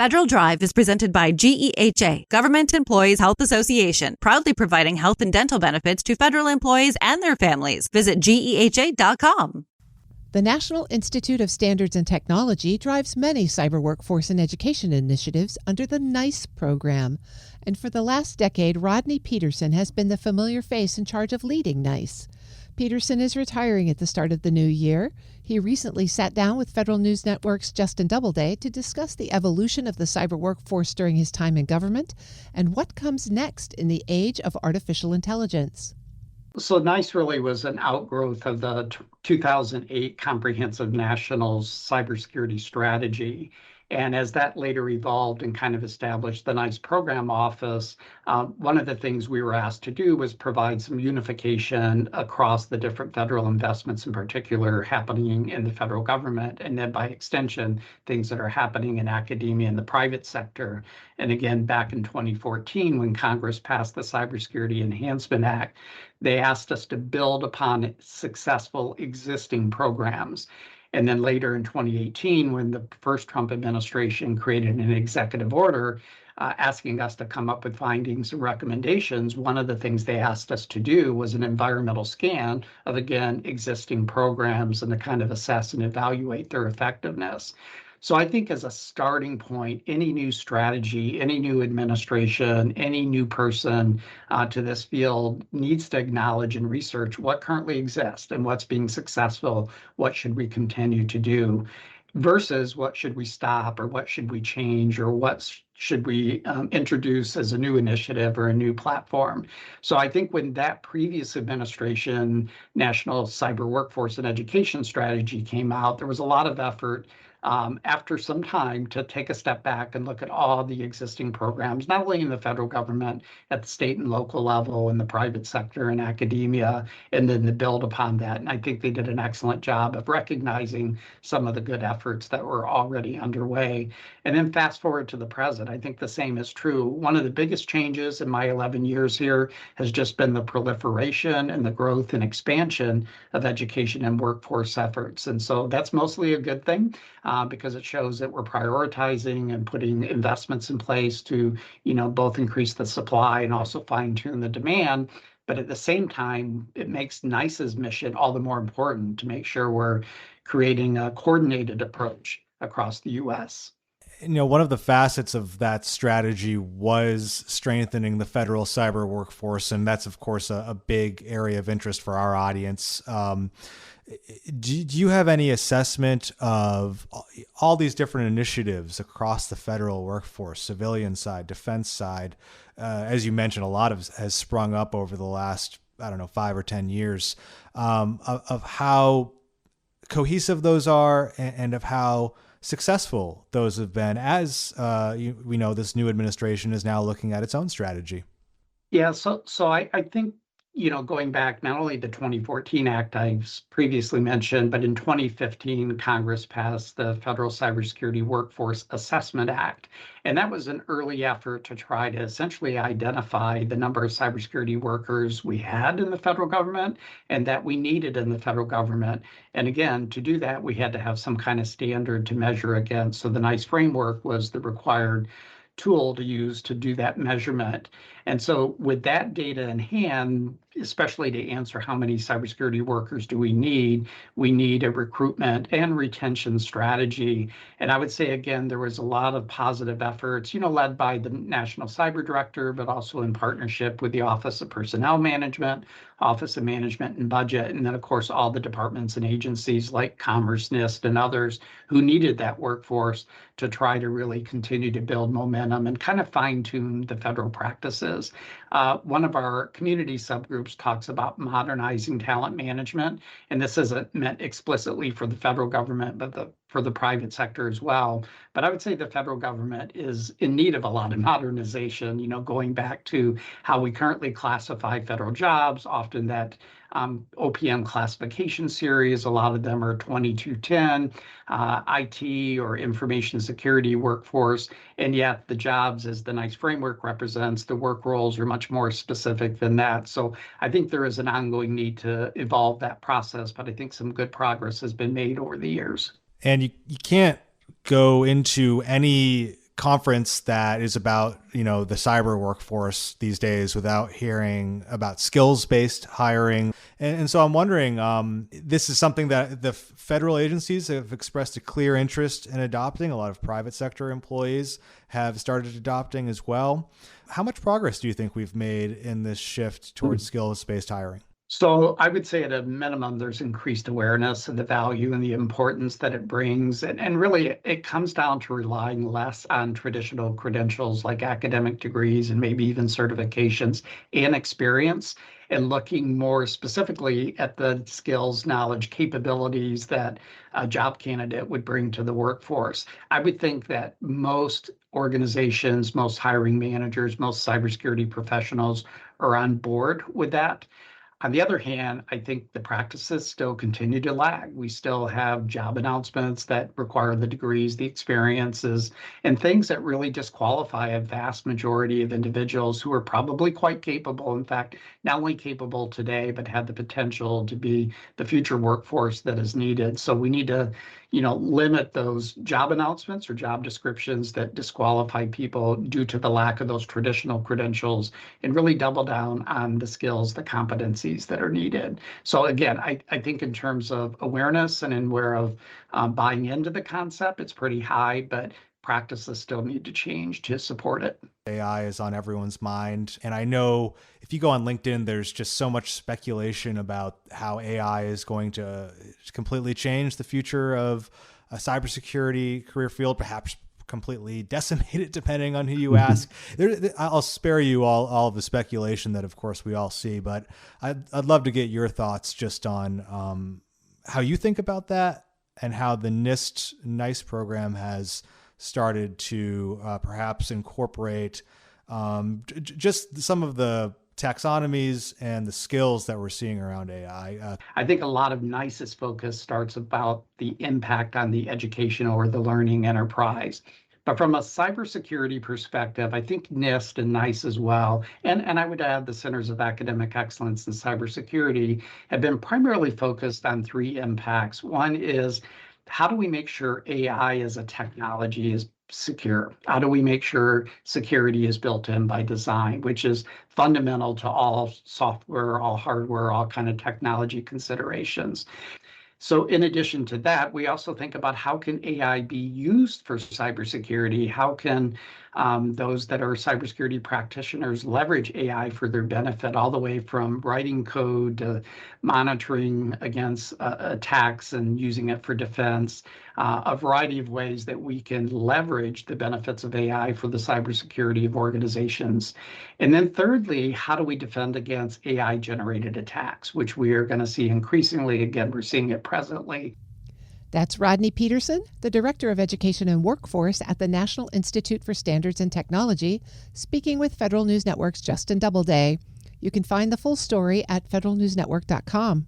Federal Drive is presented by GEHA, Government Employees Health Association, proudly providing health and dental benefits to federal employees and their families. Visit GEHA.com. The National Institute of Standards and Technology drives many cyber workforce and education initiatives under the NIST program. And for the last decade, Rodney Petersen has been the familiar face in charge of leading NIST. Petersen is retiring at the start of the new year. He recently sat down with Federal News Network's Justin Doubleday to discuss the evolution of the cyber workforce during his time in government and what comes next in the age of artificial intelligence. So NIST really was an outgrowth of the 2008 Comprehensive National Cybersecurity Strategy. And as that later evolved and kind of established the NIST program office, one of the things we were asked to do was provide some unification across the different federal investments, in particular happening in the federal government, and then by extension, things that are happening in academia and the private sector. And again, back in 2014, when Congress passed the Cybersecurity Enhancement Act, they asked us to build upon successful existing programs. And then later in 2018, when the first Trump administration created an executive order asking us to come up with findings and recommendations, one of the things they asked us to do was an environmental scan of, again, existing programs and to kind of assess and evaluate their effectiveness. So I think as a starting point, any new strategy, any new administration, any new person to this field needs to acknowledge and research what currently exists and what's being successful, what should we continue to do, versus what should we stop or what should we change or what should we introduce as a new initiative or a new platform. So I think when that previous administration, National Cyber Workforce and Education Strategy came out, there was a lot of effort after some time to take a step back and look at all the existing programs, not only in the federal government, at the state and local level, in the private sector and academia, and then to build upon that. And I think they did an excellent job of recognizing some of the good efforts that were already underway. And then fast forward to the present, I think the same is true. One of the biggest changes in my 11 years here has just been the proliferation and the growth and expansion of education and workforce efforts. And so that's mostly a good thing. Because it shows that we're prioritizing and putting investments in place to, both increase the supply and also fine tune the demand. But at the same time, it makes NICE's mission all the more important to make sure we're creating a coordinated approach across the U.S. One of the facets of that strategy was strengthening the federal cyber workforce, and that's, of course, a big area of interest for our audience. Do you have any assessment of all these different initiatives across the federal workforce, civilian side, defense side? As you mentioned, a lot has sprung up over the last, 5 or 10 years, of how cohesive those are and of how successful those have been, as we know this new administration is now looking at its own strategy. Yeah, so I think, going back not only the 2014 Act I've previously mentioned, but in 2015, Congress passed the Federal Cybersecurity Workforce Assessment Act. And that was an early effort to try to essentially identify the number of cybersecurity workers we had in the federal government and that we needed in the federal government. And again, to do that, we had to have some kind of standard to measure against. So the NICE framework was the required tool to use to do that measurement. And so with that data in hand, especially to answer how many cybersecurity workers do we need a recruitment and retention strategy. And I would say, again, there was a lot of positive efforts, led by the National Cyber Director, but also in partnership with the Office of Personnel Management, Office of Management and Budget, and then, of course, all the departments and agencies like Commerce, NIST, and others who needed that workforce to try to really continue to build momentum and kind of fine-tune the federal practices. One of our community subgroups talks about modernizing talent management, and this isn't meant explicitly for the federal government, but for the private sector as well. But I would say the federal government is in need of a lot of modernization, going back to how we currently classify federal jobs, often that OPM classification series. A lot of them are 2210, IT or information security workforce. And yet the jobs, as the NICE framework represents, the work roles are much more specific than that. So I think there is an ongoing need to evolve that process, but I think some good progress has been made over the years. And you can't go into any conference that is about, the cyber workforce these days without hearing about skills-based hiring. And so I'm wondering, this is something that the federal agencies have expressed a clear interest in adopting. A lot of private sector employees have started adopting as well. How much progress do you think we've made in this shift towards skills-based hiring? So I would say at a minimum, there's increased awareness of the value and the importance that it brings. And really, it comes down to relying less on traditional credentials like academic degrees and maybe even certifications and experience, and looking more specifically at the skills, knowledge, capabilities that a job candidate would bring to the workforce. I would think that most organizations, most hiring managers, most cybersecurity professionals are on board with that. On the other hand, I think the practices still continue to lag. We still have job announcements that require the degrees, the experiences, and things that really disqualify a vast majority of individuals who are probably quite capable. In fact, not only capable today, but have the potential to be the future workforce that is needed. So we need to, limit those job announcements or job descriptions that disqualify people due to the lack of those traditional credentials, and really double down on the skills, the competencies that are needed. So again, I think in terms of awareness and in where of buying into the concept, it's pretty high, but practices still need to change to support it. AI is on everyone's mind. And I know if you go on LinkedIn, there's just so much speculation about how AI is going to completely change the future of a cybersecurity career field, perhaps completely decimate it, depending on who you ask. I'll spare you all of the speculation that, of course, we all see, but I'd love to get your thoughts just on how you think about that and how the NIST program has started to perhaps incorporate just some of the taxonomies and the skills that we're seeing around AI. I think a lot of NIST's focus starts about the impact on the educational or the learning enterprise. But from a cybersecurity perspective, I think NIST and NICE as well, and I would add the Centers of Academic Excellence in Cybersecurity, have been primarily focused on three impacts. One is, how do we make sure AI as a technology is secure? How do we make sure security is built in by design, which is fundamental to all software, all hardware, all kind of technology considerations? So in addition to that, we also think about how can AI be used for cybersecurity? How can those that are cybersecurity practitioners leverage AI for their benefit, all the way from writing code to monitoring against attacks and using it for defense, a variety of ways that we can leverage the benefits of AI for the cybersecurity of organizations. And then thirdly, how do we defend against AI-generated attacks, which we are going to see increasingly. Again, we're seeing it presently. That's Rodney Petersen, the Director of Education and Workforce at the National Institute for Standards and Technology, speaking with Federal News Network's Justin Doubleday. You can find the full story at federalnewsnetwork.com.